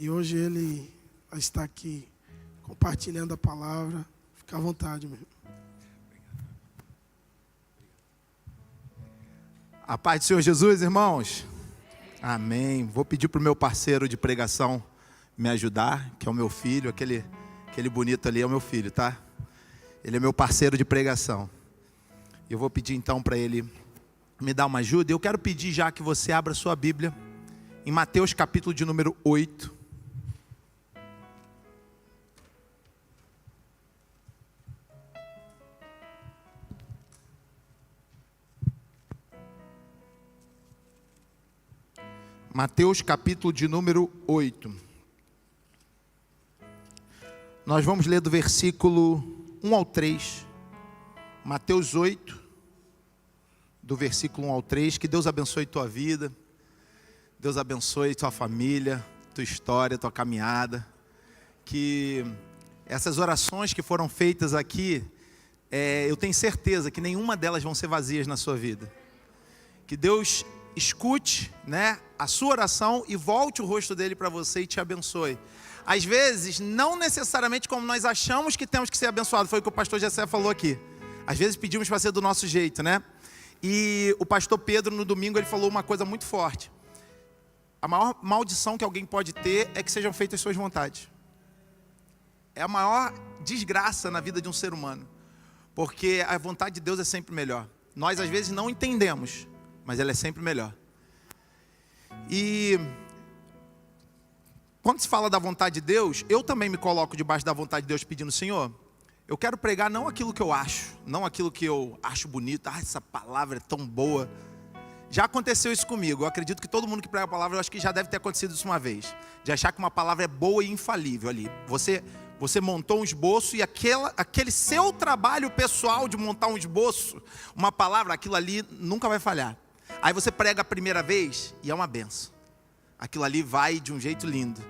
E hoje ele vai estar aqui compartilhando a palavra. Fica à vontade, meu. A paz do Senhor Jesus, irmãos. Amém. Vou pedir para o meu parceiro de pregação me ajudar, que é o meu filho, aquele bonito ali é o meu filho, tá? Ele é meu parceiro de pregação. Eu vou pedir então para ele me dar uma ajuda. Eu quero pedir já que você abra sua Bíblia em Mateus capítulo de número 8. Mateus capítulo de número 8. Nós vamos ler do versículo 1 ao 3. Mateus 8, do versículo 1 ao 3. Que Deus abençoe tua vida. Deus abençoe tua família, tua história, tua caminhada. Que essas orações que foram feitas aqui, eu tenho certeza que nenhuma delas vão ser vazias na sua vida. Que Deus escute, a sua oração e volte o rosto dele para você e te abençoe. Às vezes, não necessariamente como nós achamos que temos que ser abençoados. Foi o que o pastor Jessé falou aqui. Às vezes pedimos para ser do nosso jeito, E o pastor Pedro, no domingo, ele falou uma coisa muito forte. A maior maldição que alguém pode ter é que sejam feitas suas vontades. É a maior desgraça na vida de um ser humano. Porque a vontade de Deus é sempre melhor. Nós, às vezes, não entendemos, mas ela é sempre melhor. E quando se fala da vontade de Deus, eu também me coloco debaixo da vontade de Deus pedindo: Senhor, eu quero pregar não aquilo que eu acho, não aquilo que eu acho bonito. Essa palavra é tão boa. Já aconteceu isso comigo. Eu acredito que todo mundo que prega a palavra, eu acho que já deve ter acontecido isso uma vez. De achar que uma palavra é boa e infalível ali. Você montou um esboço e aquele seu trabalho pessoal de montar um esboço, uma palavra, aquilo ali nunca vai falhar. Aí você prega a primeira vez e é uma benção. Aquilo ali vai de um jeito lindo,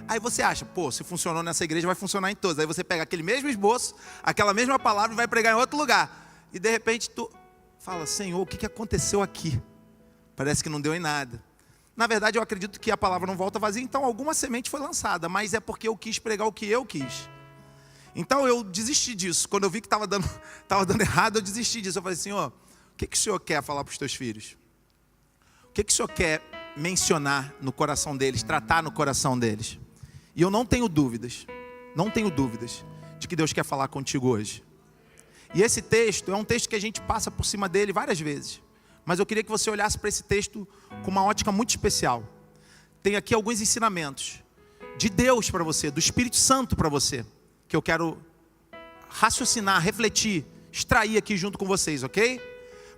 Aí você acha, se funcionou nessa igreja, vai funcionar em todas. Aí você pega aquele mesmo esboço, aquela mesma palavra e vai pregar em outro lugar. E de repente tu fala: Senhor, o que aconteceu aqui? Parece que não deu em nada. Na verdade, eu acredito que a palavra não volta vazia, então alguma semente foi lançada, mas é porque eu quis pregar o que eu quis. Então eu desisti disso. Quando eu vi que estava dando errado, eu desisti disso. Eu falei: Senhor, o que o Senhor quer falar para os teus filhos? O que o Senhor quer mencionar no coração deles, tratar no coração deles? E eu não tenho dúvidas de que Deus quer falar contigo hoje. E esse texto é um texto que a gente passa por cima dele várias vezes. Mas eu queria que você olhasse para esse texto com uma ótica muito especial. Tem aqui alguns ensinamentos de Deus para você, do Espírito Santo para você, que eu quero raciocinar, refletir, extrair aqui junto com vocês, ok?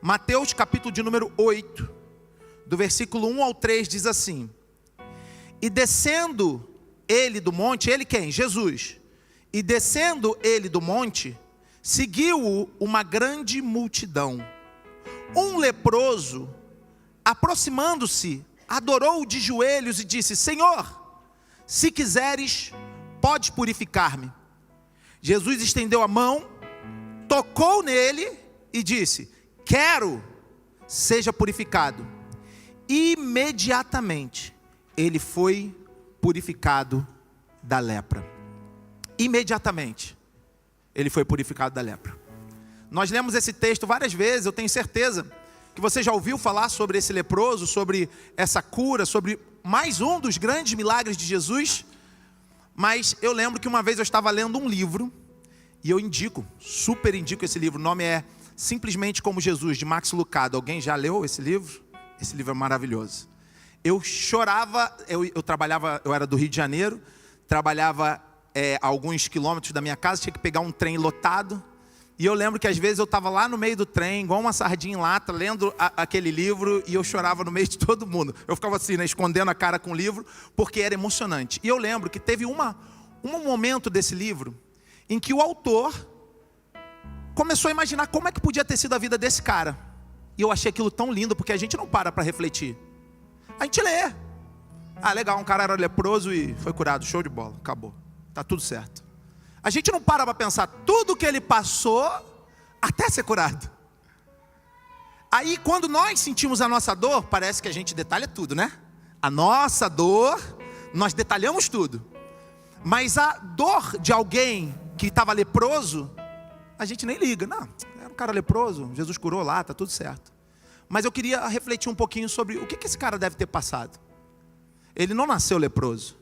Mateus capítulo de número 8, do versículo 1 ao 3, diz assim: E descendo ele do monte, ele quem? Jesus. E descendo ele do monte, seguiu-o uma grande multidão. Um leproso, aproximando-se, adorou-o de joelhos e disse: Senhor, se quiseres, podes purificar-me. Jesus estendeu a mão, tocou nele e disse: Quero, seja purificado. Imediatamente ele foi purificado da lepra. Imediatamente ele foi purificado da lepra. Nós lemos esse texto várias vezes. Eu tenho certeza que você já ouviu falar sobre esse leproso, sobre essa cura, sobre mais um dos grandes milagres de Jesus. Mas eu lembro que uma vez eu estava lendo um livro, e eu super indico esse livro. O nome é Simplesmente Como Jesus, de Max Lucado. Alguém já leu esse livro? Esse livro é maravilhoso. Eu chorava, eu era do Rio de Janeiro, trabalhava a alguns quilômetros da minha casa, tinha que pegar um trem lotado. E eu lembro que às vezes eu estava lá no meio do trem, igual uma sardinha em lata, lendo aquele livro, e eu chorava no meio de todo mundo. Eu ficava assim, escondendo a cara com o livro, porque era emocionante. E eu lembro que teve um momento desse livro, em que o autor começou a imaginar como é que podia ter sido a vida desse cara. E eu achei aquilo tão lindo, porque a gente não para refletir. A gente lê. Legal, um cara era leproso e foi curado, show de bola, acabou. Tá tudo certo. A gente não para pensar tudo que ele passou até ser curado. Aí quando nós sentimos a nossa dor, parece que a gente detalha tudo, A nossa dor Nós detalhamos tudo. Mas a dor de alguém que estava leproso, a gente nem liga. Não, era um cara leproso, Jesus curou lá, está tudo certo. Mas eu queria refletir um pouquinho sobre o que esse cara deve ter passado. Ele não nasceu leproso.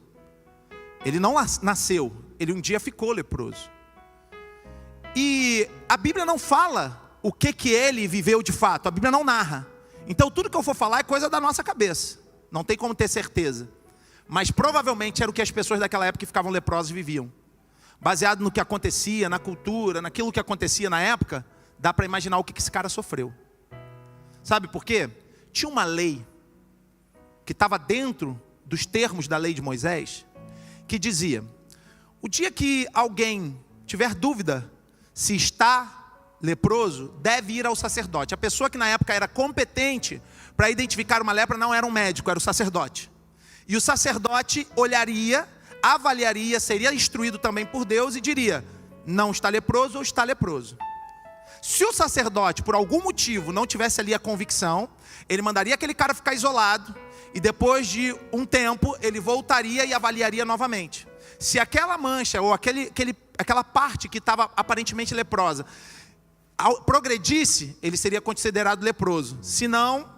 Ele não nasceu, ele um dia ficou leproso. E a Bíblia não fala o que ele viveu de fato, a Bíblia não narra. Então tudo que eu for falar é coisa da nossa cabeça, não tem como ter certeza. Mas provavelmente era o que as pessoas daquela época que ficavam leprosas viviam. Baseado no que acontecia, na cultura, naquilo que acontecia na época, dá para imaginar o que esse cara sofreu. Sabe por quê? Tinha uma lei que estava dentro dos termos da lei de Moisés, que dizia: o dia que alguém tiver dúvida se está leproso, deve ir ao sacerdote. A pessoa que na época era competente para identificar uma lepra não era um médico, era o sacerdote. E o sacerdote olharia, avaliaria, seria instruído também por Deus e diria: não está leproso ou está leproso. Se o sacerdote, por algum motivo, não tivesse ali a convicção, ele mandaria aquele cara ficar isolado, e depois de um tempo, ele voltaria e avaliaria novamente. Se aquela mancha, ou aquela parte que estava aparentemente leprosa, progredisse, ele seria considerado leproso. Se não,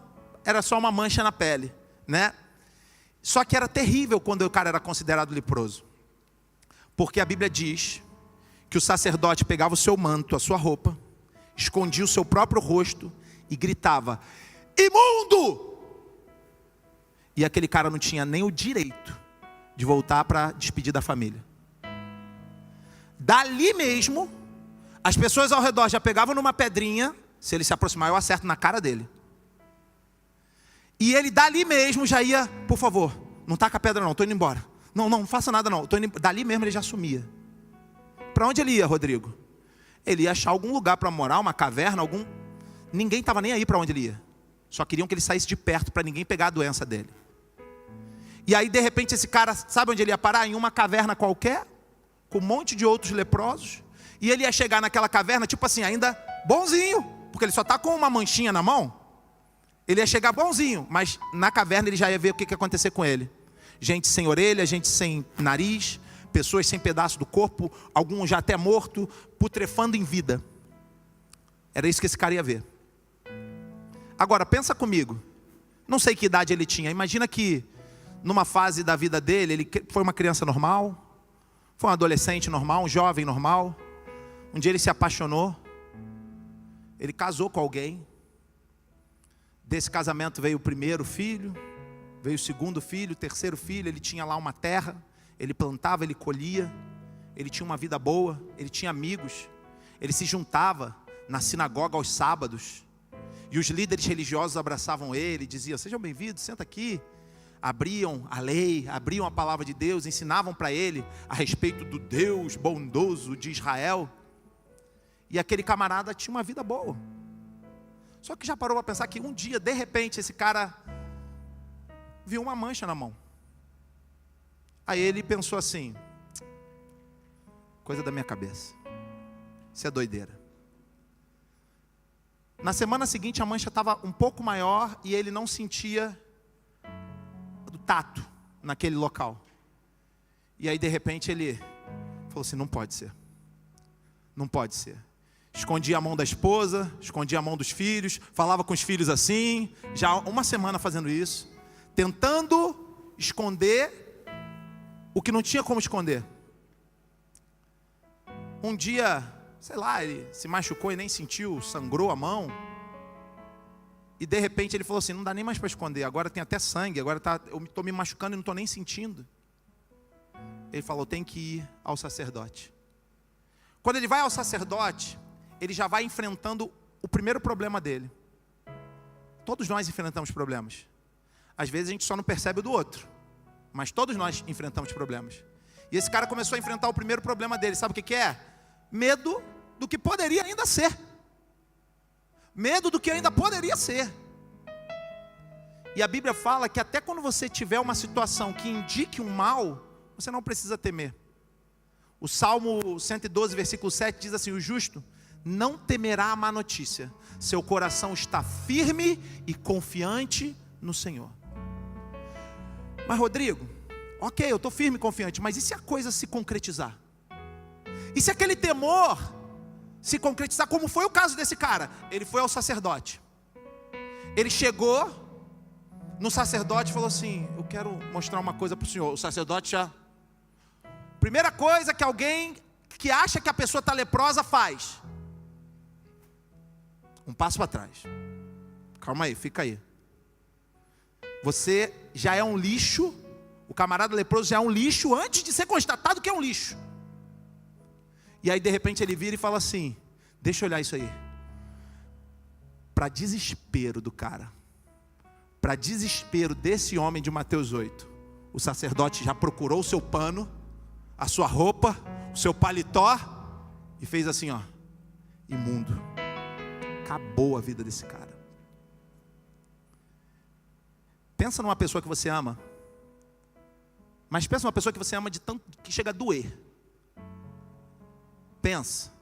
era só uma mancha na pele, né? Só que era terrível quando o cara era considerado leproso. Porque a Bíblia diz que o sacerdote pegava o seu manto, a sua roupa, escondia o seu próprio rosto e gritava: imundo! E aquele cara não tinha nem o direito de voltar para despedir da família. Dali mesmo, as pessoas ao redor já pegavam numa pedrinha, se ele se aproximar eu acerto na cara dele. E ele dali mesmo já ia: por favor, não taca a pedra não, estou indo embora. Não faça nada não, dali mesmo ele já sumia. Para onde ele ia, Rodrigo? Ele ia achar algum lugar para morar, uma caverna, Ninguém estava nem aí para onde ele ia. Só queriam que ele saísse de perto para ninguém pegar a doença dele. E aí de repente esse cara, sabe onde ele ia parar? Em uma caverna qualquer, com um monte de outros leprosos. E ele ia chegar naquela caverna, tipo assim, ainda bonzinho, porque ele só está com uma manchinha na mão. Ele ia chegar bonzinho, mas na caverna ele já ia ver o que ia acontecer com ele. Gente sem orelha, gente sem nariz, pessoas sem pedaço do corpo, alguns já até morto, putrefando em vida. Era isso que esse cara ia ver. Agora, pensa comigo. Não sei que idade ele tinha. Imagina que numa fase da vida dele, ele foi uma criança normal, foi um adolescente normal, um jovem normal. Um dia ele se apaixonou, ele casou com alguém. Desse casamento veio o primeiro filho, veio o segundo filho, o terceiro filho. Ele tinha lá uma terra, ele plantava, ele colhia, ele tinha uma vida boa, ele tinha amigos, ele se juntava na sinagoga aos sábados, e os líderes religiosos abraçavam ele, diziam: sejam bem-vindos, senta aqui. Abriam a lei, abriam a palavra de Deus, ensinavam para ele a respeito do Deus bondoso de Israel. E aquele camarada tinha uma vida boa. Só que já parou para pensar que um dia, de repente, esse cara viu uma mancha na mão. Aí ele pensou assim: coisa da minha cabeça, isso é doideira. Na semana seguinte a mancha estava um pouco maior e ele não sentia do tato naquele local. E aí de repente ele falou assim: não pode ser. Não pode ser. Escondia a mão da esposa, escondia a mão dos filhos, falava com os filhos assim, já uma semana fazendo isso, tentando esconder o que não tinha como esconder. Um dia, sei lá, ele se machucou e nem sentiu, sangrou a mão. E de repente ele falou assim: não dá nem mais para esconder, agora tem até sangue, agora eu estou me machucando e não estou nem sentindo. Ele falou: tem que ir ao sacerdote. Quando ele vai ao sacerdote, ele já vai enfrentando o primeiro problema dele. Todos nós enfrentamos problemas. Às vezes a gente só não percebe o do outro, mas todos nós enfrentamos problemas. E esse cara começou a enfrentar o primeiro problema dele. Sabe o que é? Medo do que poderia ainda ser. Medo do que ainda poderia ser. E a Bíblia fala que até quando você tiver uma situação que indique um mal, você não precisa temer. O Salmo 112, versículo 7 diz assim: o justo não temerá a má notícia, seu coração está firme e confiante no Senhor. Mas Rodrigo, Ok, eu estou firme e confiante, mas e se a coisa se concretizar? E se aquele temor se concretizar, como foi o caso desse cara? Ele foi ao sacerdote. Ele chegou no sacerdote e falou assim: eu quero mostrar uma coisa para o senhor. O sacerdote já... Primeira coisa que alguém que acha que a pessoa está leprosa faz: um passo para trás. Calma aí, fica aí. Você já é um lixo. O camarada leproso já é um lixo antes de ser constatado que é um lixo. E aí de repente ele vira e fala assim: deixa eu olhar isso aí. Para desespero do cara, para desespero desse homem de Mateus 8, o sacerdote já procurou o seu pano, a sua roupa, o seu paletó, e fez assim, ó: imundo. Acabou a vida desse cara. Pensa numa pessoa que você ama, mas pensa numa pessoa que você ama de tanto que chega a doer. Pensa.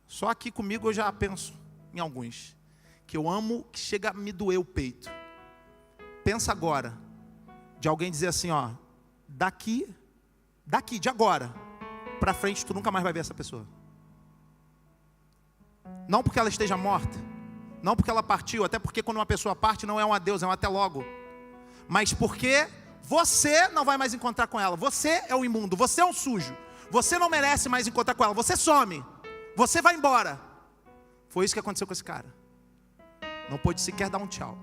Só aqui comigo eu já penso em alguns que eu amo, que chega a me doer o peito. Pensa agora de alguém dizer assim, ó: daqui de agora para frente tu nunca mais vai ver essa pessoa. Não porque ela esteja morta, não porque ela partiu, até porque quando uma pessoa parte não é um adeus, é um até logo, mas porque você não vai mais encontrar com ela. Você é o imundo, você é um sujo, você não merece mais encontrar com ela, você some, você vai embora. Foi isso que aconteceu com esse cara. Não pôde sequer dar um tchau.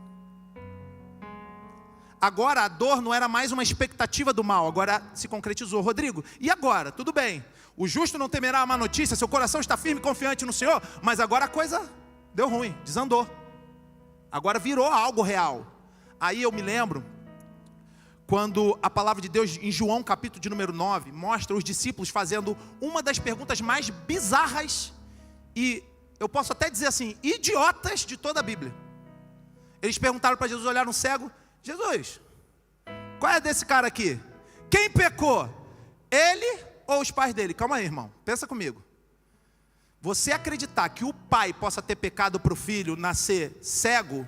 Agora a dor não era mais uma expectativa do mal, agora se concretizou. Rodrigo, e agora? Tudo bem, o justo não temerá a má notícia, seu coração está firme e confiante no Senhor, mas agora a coisa deu ruim, desandou. Agora virou algo real. Aí eu me lembro quando a palavra de Deus em João capítulo de número 9 mostra os discípulos fazendo uma das perguntas mais bizarras e eu posso até dizer assim, idiotas de toda a Bíblia. Eles perguntaram para Jesus, olharam no cego: Jesus, qual é desse cara aqui? Quem pecou? Ele ou os pais dele? Calma aí, irmão, pensa comigo. Você acreditar que o pai possa ter pecado para o filho nascer cego,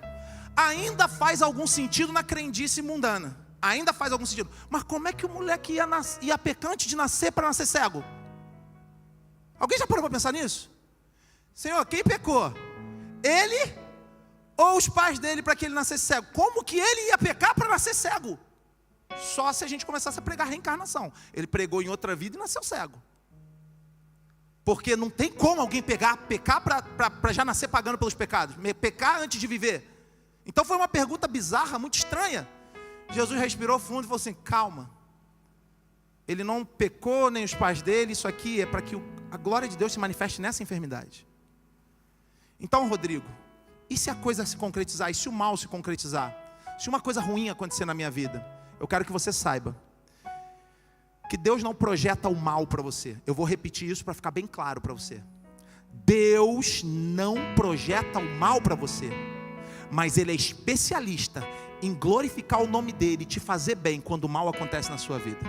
ainda faz algum sentido na crendice mundana. Ainda faz algum sentido. Mas como é que o moleque ia pecar antes de nascer para nascer cego? Alguém já parou para pensar nisso? Senhor, quem pecou? Ele ou os pais dele para que ele nascesse cego? Como que ele ia pecar para nascer cego? Só se a gente começasse a pregar reencarnação. Ele pregou em outra vida e nasceu cego. Porque não tem como alguém pecar para já nascer pagando pelos pecados. Pecar antes de viver. Então foi uma pergunta bizarra, muito estranha. Jesus respirou fundo e falou assim: calma. Ele não pecou, nem os pais dele. Isso aqui é para que a glória de Deus se manifeste nessa enfermidade. Então, Rodrigo, e se a coisa se concretizar? E se o mal se concretizar? Se uma coisa ruim acontecer na minha vida? Eu quero que você saiba que Deus não projeta o mal para você. Eu vou repetir isso para ficar bem claro para você. Deus não projeta o mal para você, mas Ele é especialista em glorificar o nome dEle e te fazer bem quando o mal acontece na sua vida.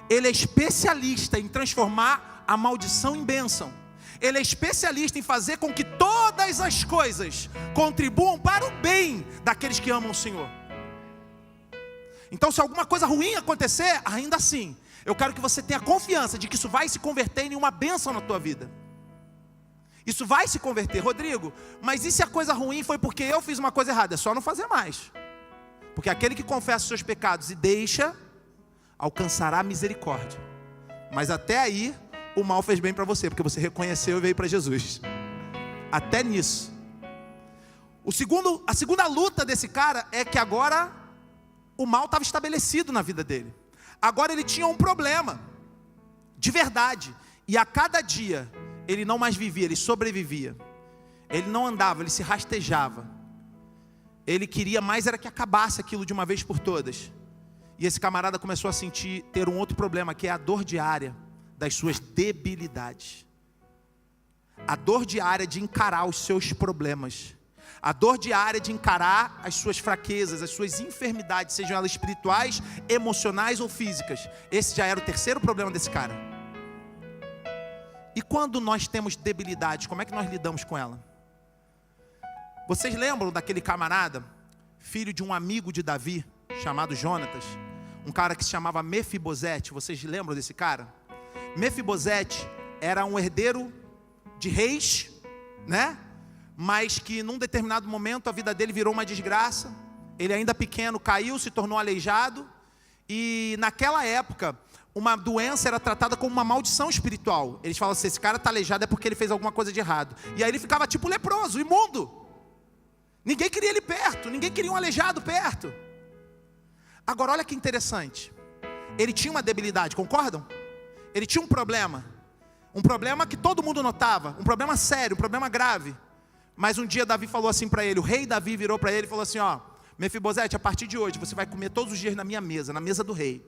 Ele é especialista em transformar a maldição em bênção. Ele é especialista em fazer com que todas as coisas contribuam para o bem daqueles que amam o Senhor. Então, se alguma coisa ruim acontecer, ainda assim, eu quero que você tenha confiança de que isso vai se converter em uma bênção na tua vida. Isso vai se converter. Rodrigo, mas e se a coisa ruim foi porque eu fiz uma coisa errada? É só não fazer mais. Porque aquele que confessa os seus pecados e deixa, alcançará misericórdia. Mas até aí, o mal fez bem para você, porque você reconheceu e veio para Jesus. Até nisso. A segunda luta desse cara é que agora o mal estava estabelecido na vida dele. Agora ele tinha um problema, de verdade. E a cada dia, ele não mais vivia, ele sobrevivia. Ele não andava, ele se rastejava. Ele queria mais era que acabasse aquilo de uma vez por todas. E esse camarada começou a ter um outro problema, que é a dor diária das suas debilidades. A dor diária de encarar os seus problemas. A dor diária de encarar as suas fraquezas, as suas enfermidades, sejam elas espirituais, emocionais ou físicas. Esse já era o terceiro problema desse cara. E quando nós temos debilidades, como é que nós lidamos com ela? Vocês lembram daquele camarada, filho de um amigo de Davi, chamado Jonatas? um cara que se chamava Mefibosete. Vocês lembram desse cara? Mefibosete era um herdeiro de reis, né? Mas que num determinado momento a vida dele virou uma desgraça. Ele ainda pequeno caiu, se tornou aleijado. E naquela época, uma doença era tratada como uma maldição espiritual. Eles falavam assim, esse cara está aleijado é porque ele fez alguma coisa de errado. E aí ele ficava tipo leproso, imundo. Ninguém queria ele perto, ninguém queria um aleijado perto. Agora olha que interessante. Ele tinha uma debilidade, concordam? Ele tinha um problema que todo mundo notava, um problema sério, um problema grave. Mas um dia Davi falou assim para ele, o rei Davi virou para ele e falou assim, ó, Mefibosete, a partir de hoje você vai comer todos os dias na minha mesa, na mesa do rei.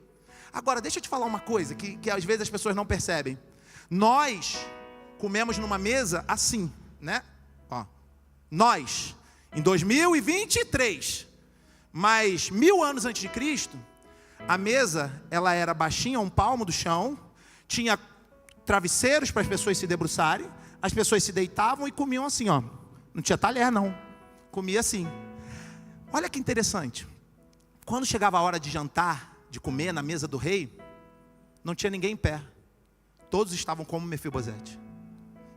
Agora deixa eu te falar uma coisa que às vezes as pessoas não percebem. Nós comemos numa mesa assim, né? Ó, nós, em 2023, mas 1000 anos antes de Cristo, a mesa ela era baixinha, um palmo do chão, tinha travesseiros para as pessoas se debruçarem, as pessoas se deitavam e comiam assim, ó. Não tinha talher não, comia assim. Olha que interessante, quando chegava a hora de jantar, de comer na mesa do rei, não tinha ninguém em pé, todos estavam como Mefibosete.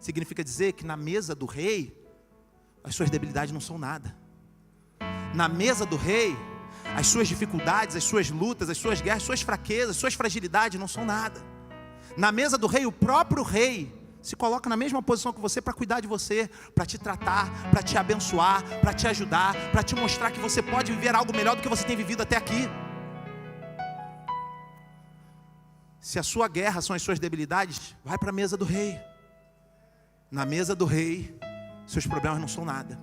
Significa dizer que na mesa do rei, as suas debilidades não são nada. Na mesa do rei, as suas dificuldades, as suas lutas, as suas guerras, as suas fraquezas, as suas fragilidades não são nada. Na mesa do rei, o próprio rei se coloca na mesma posição que você para cuidar de você, para te tratar, para te abençoar, para te ajudar, para te mostrar que você pode viver algo melhor do que você tem vivido até aqui. Se a sua guerra são as suas debilidades, vai para a mesa do rei. Na mesa do rei, seus problemas não são nada.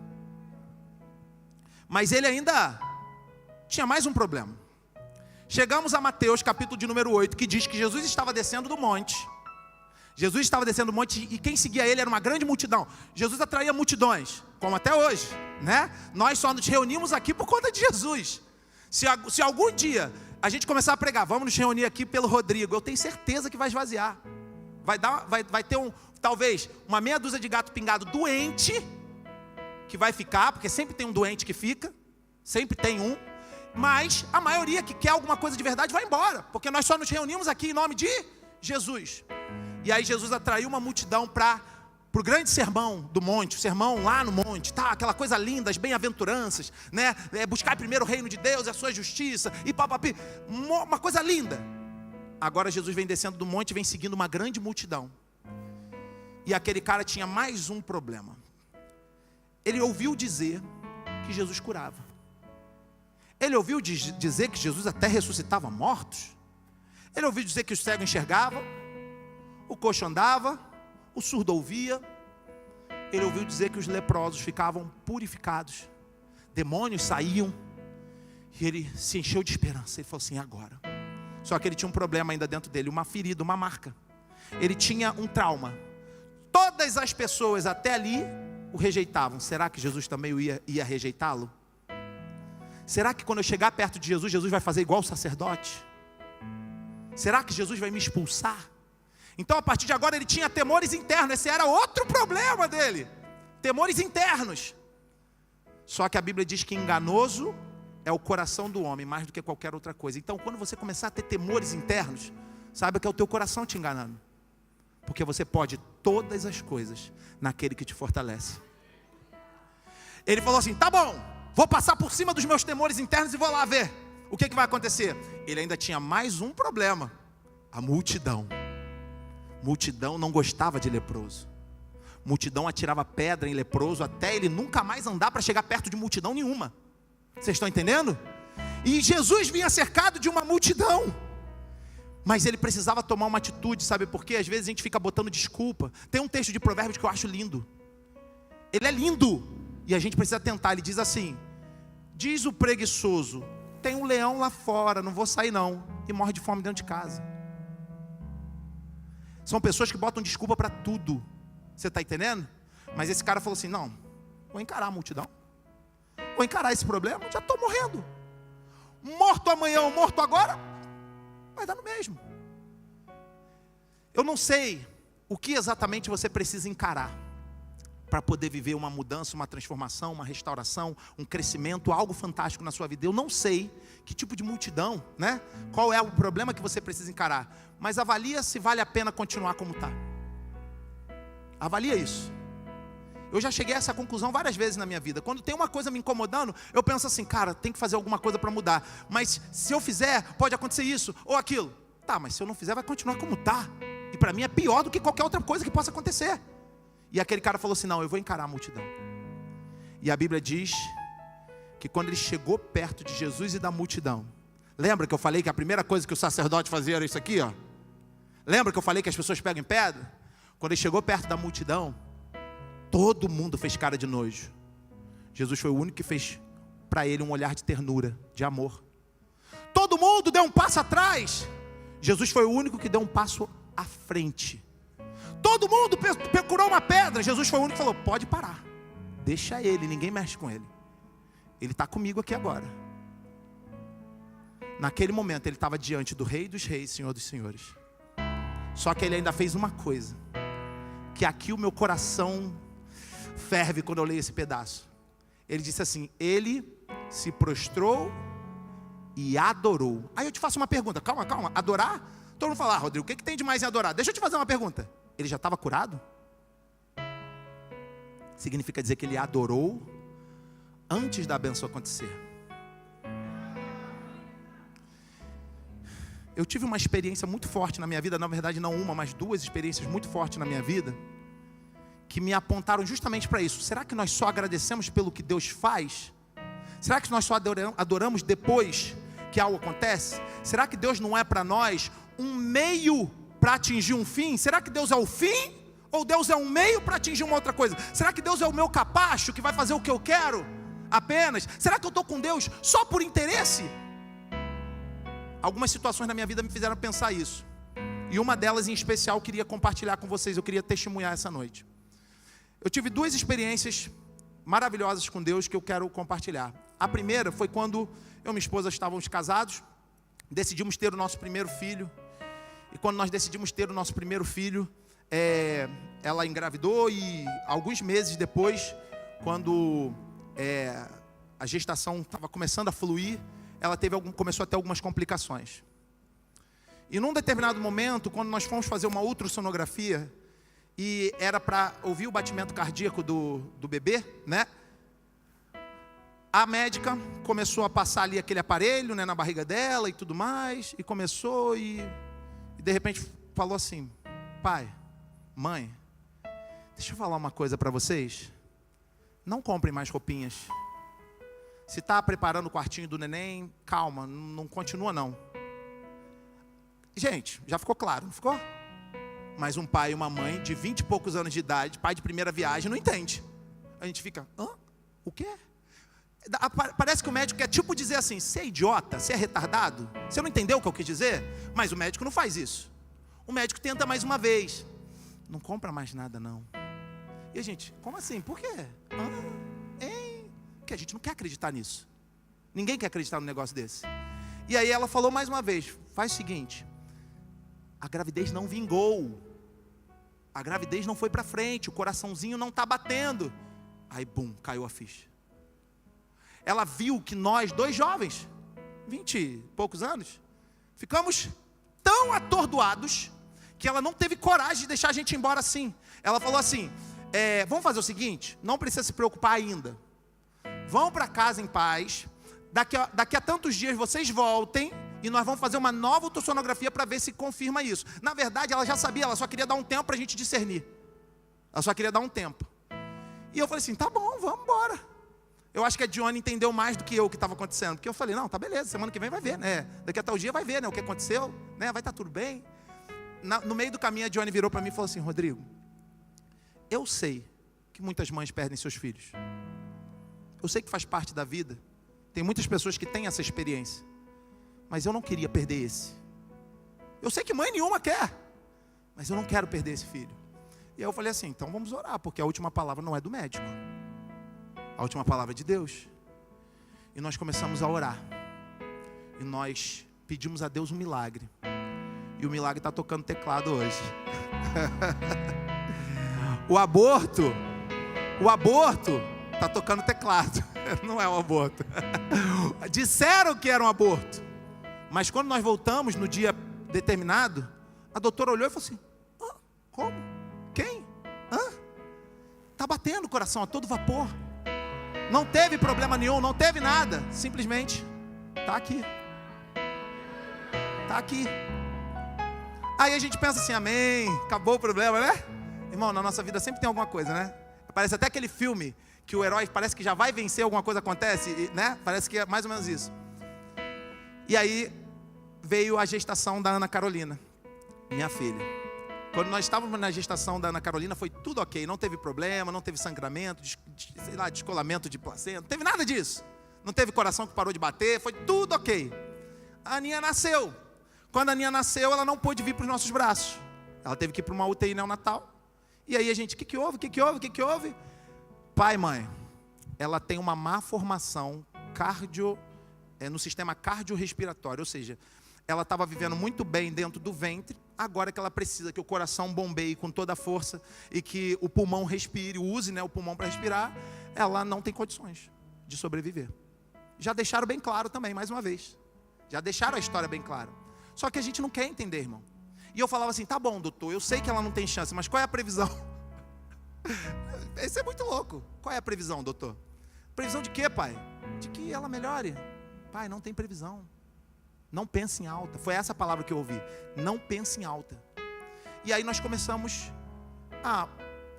Mas ele ainda tinha mais um problema. Chegamos a Mateus, capítulo de número 8, que diz que Jesus estava descendo do monte. Jesus estava descendo do monte e quem seguia ele era uma grande multidão. Jesus atraía multidões, como até hoje, né? Nós só nos reunimos aqui por conta de Jesus. Se algum dia a gente começar a pregar, vamos nos reunir aqui pelo Rodrigo, eu tenho certeza que vai esvaziar. Vai ter talvez uma meia dúzia de gato pingado doente, que vai ficar, porque sempre tem um doente que fica, sempre tem um, mas a maioria que quer alguma coisa de verdade vai embora, porque nós só nos reunimos aqui em nome de Jesus. E aí Jesus atraiu uma multidão para o grande sermão do monte, o sermão lá no monte, tá, aquela coisa linda, as bem-aventuranças, né? Buscar primeiro o reino de Deus e a sua justiça, e papapi, uma coisa linda. Agora Jesus vem descendo do monte e vem seguindo uma grande multidão. E aquele cara tinha mais um problema. Ele ouviu dizer que Jesus curava. Ele ouviu dizer que Jesus até ressuscitava mortos. Ele ouviu dizer que os cegos enxergavam, o coxo andava, o surdo ouvia. Ele ouviu dizer que os leprosos ficavam purificados, demônios saíam. E ele se encheu de esperança. Ele falou assim, agora. Só que ele tinha um problema ainda dentro dele, uma ferida, uma marca. Ele tinha um trauma. Todas as pessoas até ali o rejeitavam. Será que Jesus também ia rejeitá-lo? Será que quando eu chegar perto de Jesus, Jesus vai fazer igual o sacerdote? Será que Jesus vai me expulsar? Então a partir de agora ele tinha temores internos. Esse era outro problema dele. Temores internos. Só que a Bíblia diz que enganoso é o coração do homem, mais do que qualquer outra coisa. Então quando você começar a ter temores internos, saiba que é o teu coração te enganando. Porque você pode todas as coisas naquele que te fortalece. Ele falou assim, tá bom, vou passar por cima dos meus temores internos e vou lá ver o que vai acontecer. Ele ainda tinha mais um problema, a multidão. Multidão não gostava de leproso. Multidão atirava pedra em leproso até ele nunca mais andar para chegar perto de multidão nenhuma. Vocês estão entendendo? E Jesus vinha cercado de uma multidão. Mas ele precisava tomar uma atitude, sabe por quê? Às vezes a gente fica botando desculpa. Tem um texto de Provérbios que eu acho lindo. Ele é lindo. E a gente precisa tentar. Ele diz assim, diz o preguiçoso, tem um leão lá fora, não vou sair não. E morre de fome dentro de casa. São pessoas que botam desculpa para tudo. Você está entendendo? Mas esse cara falou assim, não, vou encarar a multidão. Vou encarar esse problema, já estou morrendo. Morto amanhã ou morto agora, vai dar no mesmo. Eu não sei o que exatamente você precisa encarar. para poder viver uma mudança, uma transformação, uma restauração, um crescimento, algo fantástico na sua vida. Eu não sei que tipo de multidão, né? Qual é o problema que você precisa encarar, mas avalia se vale a pena continuar como está. Avalia isso. Eu já cheguei a essa conclusão várias vezes na minha vida. Quando tem uma coisa me incomodando, eu penso assim, cara, tem que fazer alguma coisa para mudar. Mas se eu fizer, pode acontecer isso ou aquilo. Tá, mas se eu não fizer, vai continuar como está. E para mim é pior do que qualquer outra coisa que possa acontecer. E aquele cara falou assim, não, eu vou encarar a multidão. E a Bíblia diz que quando ele chegou perto de Jesus e da multidão, lembra que eu falei que a primeira coisa que o sacerdote fazia era isso aqui, ó? Lembra que eu falei que as pessoas pegam em pedra? Quando ele chegou perto da multidão, todo mundo fez cara de nojo. Jesus foi o único que fez para ele um olhar de ternura, de amor. Todo mundo deu um passo atrás. Jesus foi o único que deu um passo à frente. Todo mundo procurou uma pedra. Jesus foi o único que falou, pode parar. Deixa ele, ninguém mexe com ele. Ele está comigo aqui agora. Naquele momento ele estava diante do Rei dos Reis, Senhor dos Senhores. Só que ele ainda fez uma coisa, que aqui o meu coração ferve quando eu leio esse pedaço. Ele disse assim, ele se prostrou e adorou. Aí eu te faço uma pergunta, calma, adorar? Todo mundo fala, Rodrigo, o que tem de mais em adorar? Deixa eu te fazer uma pergunta. Ele já estava curado? Significa dizer que ele adorou antes da bênção acontecer. Eu tive uma experiência muito forte na minha vida, na verdade não uma, mas duas experiências muito fortes na minha vida, que me apontaram justamente para isso. Será que nós só agradecemos pelo que Deus faz? Será que nós só adoramos depois que algo acontece? Será que Deus não é para nós um meio para atingir um fim? Será que Deus é o fim? Ou Deus é um meio para atingir uma outra coisa? Será que Deus é o meu capacho que vai fazer o que eu quero apenas? Será que eu estou com Deus só por interesse? Algumas situações na minha vida me fizeram pensar isso. E uma delas em especial eu queria compartilhar com vocês, eu queria testemunhar essa noite. Eu tive duas experiências maravilhosas com Deus que eu quero compartilhar. A primeira foi quando eu e minha esposa estávamos casados, decidimos ter o nosso primeiro filho. E quando nós decidimos ter o nosso primeiro filho, ela engravidou e alguns meses depois, quando a gestação estava começando a fluir, ela começou a ter algumas complicações. E num determinado momento, quando nós fomos fazer uma ultrassonografia, e era para ouvir o batimento cardíaco do bebê, né? A médica começou a passar ali aquele aparelho, né, na barriga dela e tudo mais, e começou e de repente falou assim, pai, mãe, deixa eu falar uma coisa para vocês, não comprem mais roupinhas. Se está preparando o quartinho do neném, calma, não continua não. Gente, já ficou claro, não ficou? Mas um pai e uma mãe de 20 e poucos anos de idade, pai de primeira viagem, não entende. A gente fica, hã? O quê? Parece que o médico quer tipo dizer assim, você é idiota, você é retardado, você não entendeu o que eu quis dizer? Mas o médico não faz isso. O médico tenta mais uma vez. Não compra mais nada não. E a gente, como assim? Por quê? Porque a gente não quer acreditar nisso. Ninguém quer acreditar num negócio desse. E aí ela falou mais uma vez, faz o seguinte, a gravidez não vingou. A gravidez não foi para frente, o coraçãozinho não está batendo. Aí, bum, caiu a ficha. Ela viu que nós, dois jovens, 20 e poucos anos, ficamos tão atordoados, que ela não teve coragem de deixar a gente ir embora assim. Ela falou assim, vamos fazer o seguinte, não precisa se preocupar ainda. Vão para casa em paz, daqui a tantos dias vocês voltem, e nós vamos fazer uma nova ultrassonografia para ver se confirma isso. Na verdade, ela já sabia, ela só queria dar um tempo para a gente discernir. Ela só queria dar um tempo. E eu falei assim, tá bom, vamos embora. Eu acho que a Dione entendeu mais do que eu o que estava acontecendo. Porque eu falei, não, tá beleza, semana que vem vai ver, né? Daqui a tal dia vai ver, né? O que aconteceu, né? Vai estar tudo bem. No meio do caminho, a Dione virou para mim e falou assim, Rodrigo, eu sei que muitas mães perdem seus filhos. Eu sei que faz parte da vida. Tem muitas pessoas que têm essa experiência. Mas eu não queria perder esse. Eu sei que mãe nenhuma quer, mas eu não quero perder esse filho. E aí eu falei assim, então vamos orar, porque a última palavra não é do médico. A última palavra é de Deus. E nós começamos a orar. E nós pedimos a Deus um milagre. E o milagre está tocando teclado hoje. O aborto O aborto está tocando teclado. Não é um aborto. Disseram que era um aborto. Mas quando nós voltamos no dia determinado, a doutora olhou e falou assim: como? Quem? Está batendo o coração a todo vapor. Não teve problema nenhum, não teve nada. Simplesmente está aqui. Está aqui. Aí a gente pensa assim: amém, acabou o problema, né? Irmão, na nossa vida sempre tem alguma coisa, né? Parece até aquele filme que o herói parece que já vai vencer, alguma coisa acontece, né? Parece que é mais ou menos isso. E aí veio a gestação da Ana Carolina, minha filha. Quando nós estávamos na gestação da Ana Carolina, foi tudo ok, não teve problema, não teve sangramento, descolamento de placenta, não teve nada disso. Não teve coração que parou de bater, foi tudo ok. A Aninha nasceu. Quando a Aninha nasceu, ela não pôde vir para os nossos braços. Ela teve que ir para uma UTI neonatal. E aí a gente, o que houve? Pai, mãe, ela tem uma má formação no sistema cardiorrespiratório, ou seja, ela estava vivendo muito bem dentro do ventre, agora que ela precisa que o coração bombeie com toda a força e que o pulmão respire, use, né, o pulmão para respirar, ela não tem condições de sobreviver. Já deixaram bem claro também, mais uma vez. Já deixaram a história bem clara. Só que a gente não quer entender, irmão. E eu falava assim: tá bom, doutor, eu sei que ela não tem chance, mas qual é a previsão? Isso é muito louco. Qual é a previsão, doutor? Previsão de quê, pai? De que ela melhore. Pai, não tem previsão. Não pense em alta. Foi essa palavra que eu ouvi. Não pense em alta. E aí nós começamos a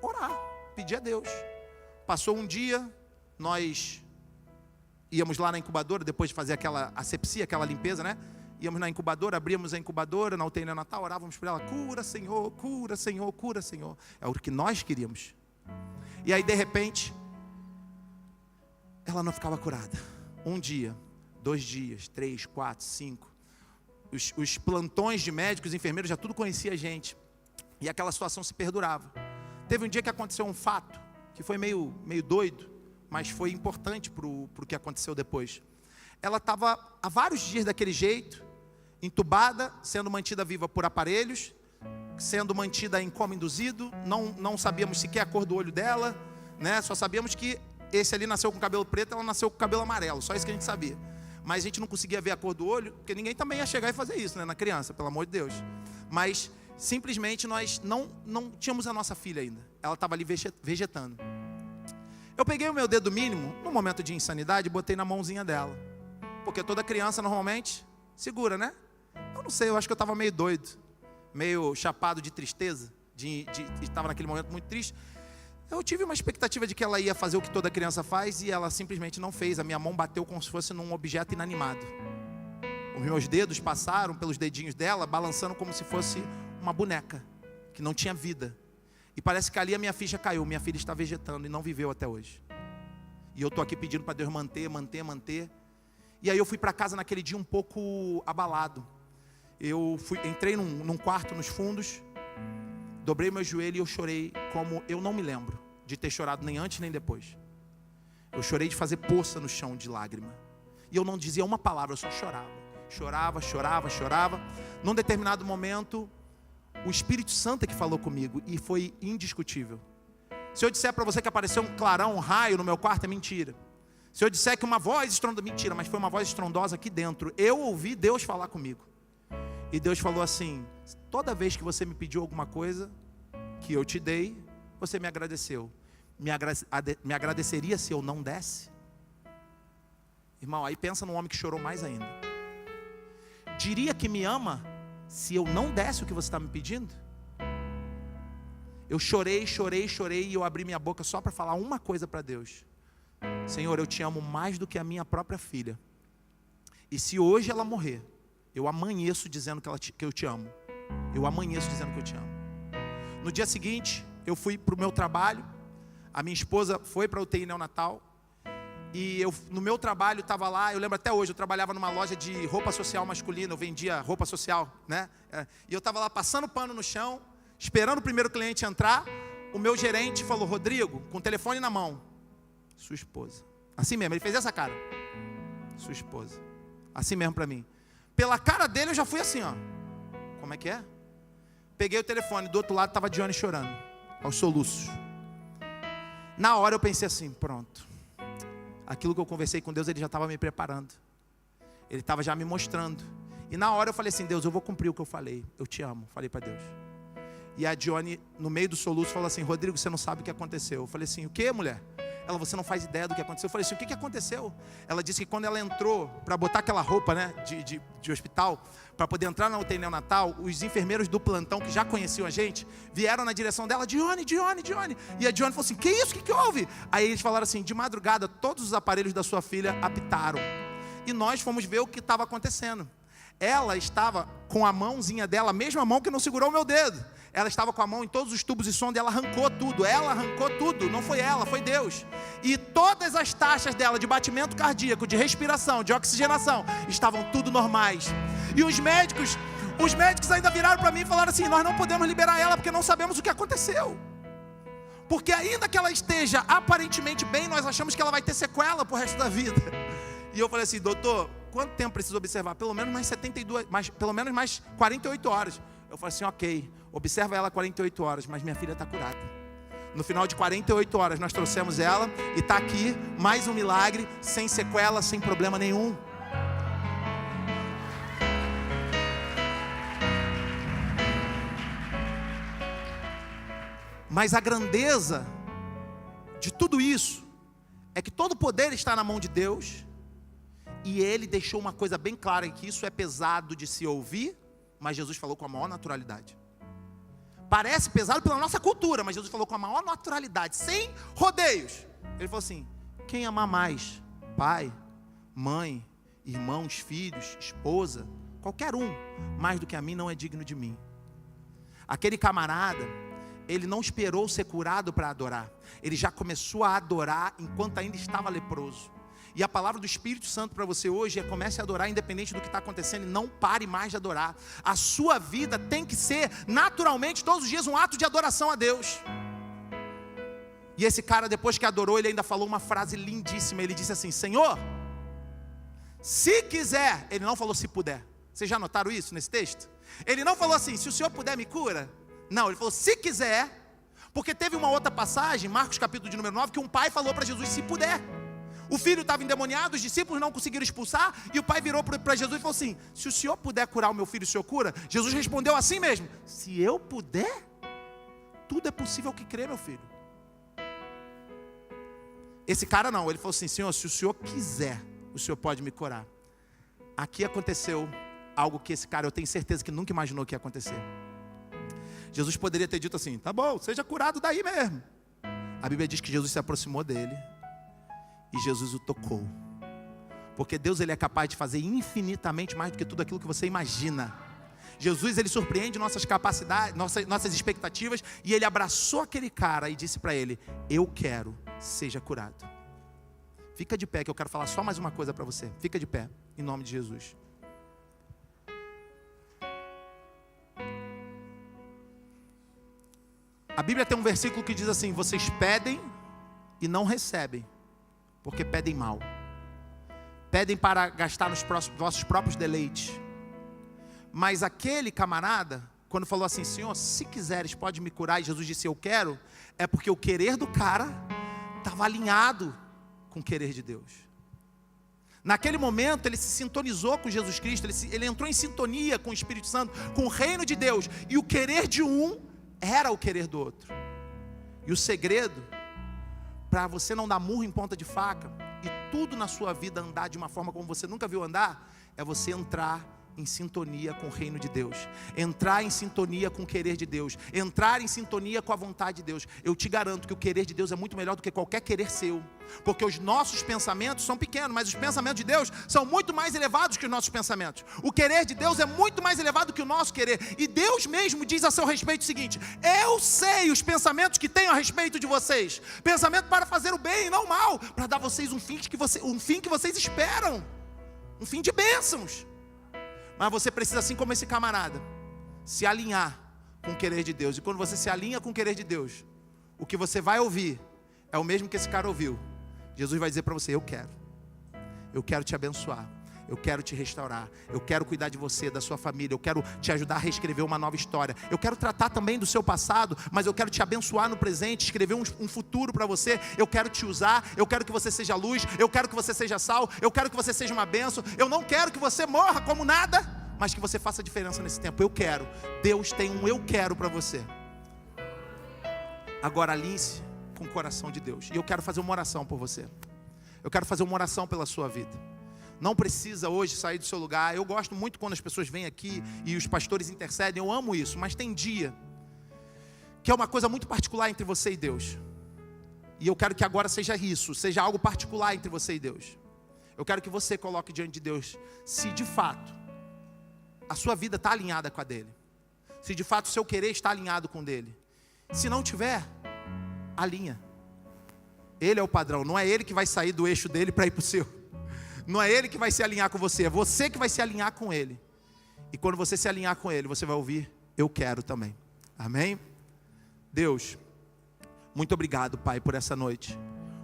orar, pedir a Deus. Passou um dia, nós íamos lá na incubadora, depois de fazer aquela asepsia, aquela limpeza, né? Íamos na incubadora, abríamos a incubadora, na UTI neonatal, orávamos por ela: cura, Senhor, cura, Senhor, cura, Senhor. É o que nós queríamos. E aí, de repente, ela não ficava curada. Um dia, 2 dias, 3, 4, 5. Os plantões de médicos, enfermeiros, já tudo conhecia a gente. E aquela situação se perdurava. Teve um dia que aconteceu um fato, que foi meio doido, mas foi importante para o que aconteceu depois. Ela estava há vários dias daquele jeito, entubada, sendo mantida viva por aparelhos, sendo mantida em coma induzido, não sabíamos sequer a cor do olho dela, né? Só sabíamos que esse ali nasceu com cabelo preto, ela nasceu com cabelo amarelo, só isso que a gente sabia. Mas a gente não conseguia ver a cor do olho, porque ninguém também ia chegar e fazer isso, né, na criança, pelo amor de Deus. Mas simplesmente nós não tínhamos a nossa filha ainda, ela estava ali vegetando. Eu peguei o meu dedo mínimo, no momento de insanidade, e botei na mãozinha dela, porque toda criança normalmente segura, né? Eu não sei, eu acho que eu estava meio doido, meio chapado de tristeza, estava naquele momento muito triste. Eu tive uma expectativa de que ela ia fazer o que toda criança faz, e ela simplesmente não fez. A minha mão bateu como se fosse num objeto inanimado. Os meus dedos passaram pelos dedinhos dela, balançando como se fosse uma boneca, que não tinha vida. E parece que ali a minha ficha caiu. Minha filha está vegetando e não viveu até hoje. E eu estou aqui pedindo para Deus manter. E aí eu fui para casa naquele dia um pouco abalado. Entrei num quarto nos fundos, dobrei meu joelho e eu chorei como eu não me lembro de ter chorado nem antes nem depois. Eu chorei de fazer poça no chão de lágrima. E eu não dizia uma palavra, eu só chorava. Num determinado momento, o Espírito Santo é que falou comigo e foi indiscutível. Se eu disser para você que apareceu um clarão, um raio no meu quarto, é mentira. Se eu disser que uma voz estrondosa, mentira, mas foi uma voz estrondosa aqui dentro. Eu ouvi Deus falar comigo. E Deus falou assim: toda vez que você me pediu alguma coisa que eu te dei, você me agradeceu. Me agradeceria se eu não desse? Irmão, aí pensa num homem que chorou mais ainda. Diria que me ama se eu não desse o que você está me pedindo? Eu chorei e eu abri minha boca só para falar uma coisa para Deus: Senhor, eu te amo mais do que a minha própria filha. E se hoje ela morrer, eu amanheço dizendo que eu te amo. Eu amanheço dizendo que eu te amo. No dia seguinte, eu fui para o meu trabalho. A minha esposa foi para a UTI neonatal. E no meu trabalho, estava lá, eu lembro até hoje, eu trabalhava numa loja de roupa social masculina. Eu vendia roupa social, né? E eu estava lá passando pano no chão, esperando o primeiro cliente entrar. O meu gerente falou: Rodrigo, com o telefone na mão: sua esposa. Assim mesmo, ele fez essa cara: sua esposa. Assim mesmo para mim. Pela cara dele eu já fui assim, ó. Como é que é? Peguei o telefone, do outro lado estava Dione chorando, aos soluços. Na hora eu pensei assim, pronto. Aquilo que eu conversei com Deus, Ele já estava me preparando. Ele estava já me mostrando. E na hora eu falei assim, Deus, eu vou cumprir o que eu falei. Eu te amo, falei para Deus. E a Dione, no meio do soluço, falou assim, Rodrigo, você não sabe o que aconteceu. Eu falei assim, o que, mulher? Ela, você não faz ideia do que aconteceu. Eu falei assim, o que aconteceu? Ela disse que quando ela entrou para botar aquela roupa, né, de hospital, para poder entrar na UTI neonatal, os enfermeiros do plantão, que já conheciam a gente, vieram na direção dela, Dione. E a Dione falou assim, que isso? O que houve? Aí eles falaram assim, de madrugada, todos os aparelhos da sua filha apitaram. E nós fomos ver o que estava acontecendo. Ela estava com a mãozinha dela, a mesma mão que não segurou o meu dedo. Ela estava com a mão em todos os tubos de sonda, ela arrancou tudo. Ela arrancou tudo, não foi ela, foi Deus. E todas as taxas dela de batimento cardíaco, de respiração, de oxigenação, estavam tudo normais. E os médicos ainda viraram para mim e falaram assim, nós não podemos liberar ela porque não sabemos o que aconteceu. Porque ainda que ela esteja aparentemente bem, nós achamos que ela vai ter sequela pro resto da vida. E eu falei assim, doutor, quanto tempo precisa observar? Pelo menos mais 48 horas. Eu falei assim, ok, observa ela 48 horas, mas minha filha está curada. No final de 48 horas nós trouxemos ela e está aqui, mais um milagre, sem sequela, sem problema nenhum. Mas a grandeza de tudo isso é que todo poder está na mão de Deus. E Ele deixou uma coisa bem clara, que isso é pesado de se ouvir, mas Jesus falou com a maior naturalidade. Parece pesado pela nossa cultura, mas Jesus falou com a maior naturalidade, sem rodeios. Ele falou assim, quem amar mais? Pai, mãe, irmãos, filhos, esposa, qualquer um, mais do que a mim não é digno de mim. Aquele camarada, ele não esperou ser curado para adorar. Ele já começou a adorar enquanto ainda estava leproso. E a palavra do Espírito Santo para você hoje é: comece a adorar independente do que está acontecendo, e não pare mais de adorar. A sua vida tem que ser naturalmente todos os dias um ato de adoração a Deus. E esse cara, depois que adorou, ele ainda falou uma frase lindíssima. Ele disse assim, Senhor, se quiser. Ele não falou se puder. Vocês já notaram isso nesse texto? Ele não falou assim, se o Senhor puder me cura. Não, ele falou se quiser. Porque teve uma outra passagem, Marcos capítulo de número 9, que um pai falou para Jesus, se puder. O filho estava endemoniado, os discípulos não conseguiram expulsar, e o pai virou para Jesus e falou assim, se o Senhor puder curar o meu filho, o Senhor cura? Jesus respondeu assim mesmo, se eu puder, tudo é possível que crê, meu filho. Esse cara não, ele falou assim, Senhor, se o Senhor quiser, o Senhor pode me curar. Aqui aconteceu algo que esse cara, eu tenho certeza que nunca imaginou que ia acontecer. Jesus poderia ter dito assim, tá bom, seja curado daí mesmo. A Bíblia diz que Jesus se aproximou dele e Jesus o tocou. Porque Deus, ele é capaz de fazer infinitamente mais do que tudo aquilo que você imagina. Jesus, ele surpreende nossas capacidades, nossas expectativas, e ele abraçou aquele cara e disse para ele, eu quero, seja curado. Fica de pé que eu quero falar só mais uma coisa para você. Fica de pé, em nome de Jesus. A Bíblia tem um versículo que diz assim, vocês pedem e não recebem, porque pedem mal. Pedem para gastar nos vossos próprios deleites. Mas aquele camarada, quando falou assim, Senhor, se quiseres pode me curar, e Jesus disse, eu quero, é porque o querer do cara estava alinhado com o querer de Deus. Naquele momento ele se sintonizou com Jesus Cristo, ele entrou em sintonia com o Espírito Santo, com o reino de Deus, e o querer de um era o querer do outro. E o segredo, para você não dar murro em ponta de faca, e tudo na sua vida andar de uma forma como você nunca viu andar, é você entrar em sintonia com o reino de Deus, entrar em sintonia com o querer de Deus, entrar em sintonia com a vontade de Deus. Eu te garanto que o querer de Deus é muito melhor do que qualquer querer seu, porque os nossos pensamentos são pequenos, mas os pensamentos de Deus são muito mais elevados que os nossos pensamentos. O querer de Deus é muito mais elevado que o nosso querer, e Deus mesmo diz a seu respeito o seguinte, eu sei os pensamentos que tenho a respeito de vocês, pensamento para fazer o bem e não o mal, para dar a vocês um fim que vocês esperam, um fim de bênçãos. Mas você precisa, assim como esse camarada, se alinhar com o querer de Deus. E quando você se alinha com o querer de Deus, o que você vai ouvir é o mesmo que esse cara ouviu. Jesus vai dizer para você, eu quero te abençoar, Eu quero te restaurar. Eu quero cuidar de você, da sua família. Eu quero te ajudar a reescrever uma nova história. Eu quero tratar também do seu passado, mas eu quero te abençoar no presente, escrever um futuro para você. Eu quero te usar. Eu quero que você seja luz. Eu quero que você seja sal. Eu quero que você seja uma bênção. Eu não quero que você morra como nada, mas que você faça diferença nesse tempo. Eu quero. Deus tem um eu quero para você. Agora alinhe-se com o coração de Deus. E eu quero fazer uma oração por você. Eu quero fazer uma oração pela sua vida. Não precisa hoje sair do seu lugar. Eu gosto muito quando as pessoas vêm aqui e os pastores intercedem. Eu amo isso, mas tem dia que é uma coisa muito particular entre você e Deus. E eu quero que agora seja isso, seja algo particular entre você e Deus. Eu quero que você coloque diante de Deus se de fato a sua vida está alinhada com a dele. Se de fato o seu querer está alinhado com o dele. Se não tiver, alinha. Ele é o padrão, não é ele que vai sair do eixo dele para ir para o seu. Não é ele que vai se alinhar com você, é você que vai se alinhar com ele. E quando você se alinhar com ele, você vai ouvir, eu quero também. Amém? Deus, muito obrigado, Pai, por essa noite.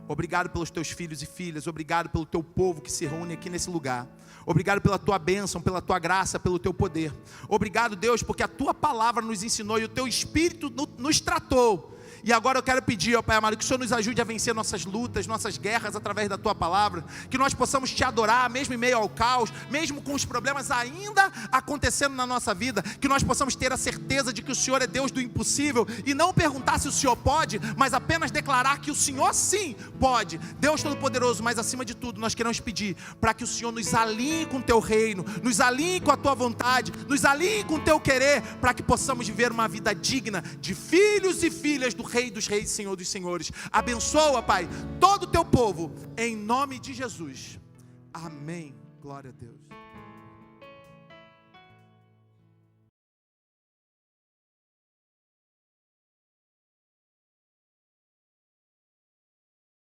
Obrigado pelos teus filhos e filhas. Obrigado pelo teu povo que se reúne aqui nesse lugar. Obrigado pela tua bênção, pela tua graça, pelo teu poder. Obrigado, Deus, porque a tua palavra nos ensinou e o teu Espírito nos tratou. E agora eu quero pedir, ó Pai amado, que o Senhor nos ajude a vencer nossas lutas, nossas guerras através da Tua palavra. Que nós possamos Te adorar, mesmo em meio ao caos, mesmo com os problemas ainda acontecendo na nossa vida. Que nós possamos ter a certeza de que o Senhor é Deus do impossível. E não perguntar se o Senhor pode, mas apenas declarar que o Senhor sim pode. Deus Todo-Poderoso, mas acima de tudo nós queremos pedir para que o Senhor nos alinhe com o Teu reino, nos alinhe com a Tua vontade, nos alinhe com o Teu querer, para que possamos viver uma vida digna de filhos e filhas do Rei dos Reis, Senhor dos Senhores. Abençoa, Pai, todo o Teu povo, em nome de Jesus. Amém. Glória a Deus.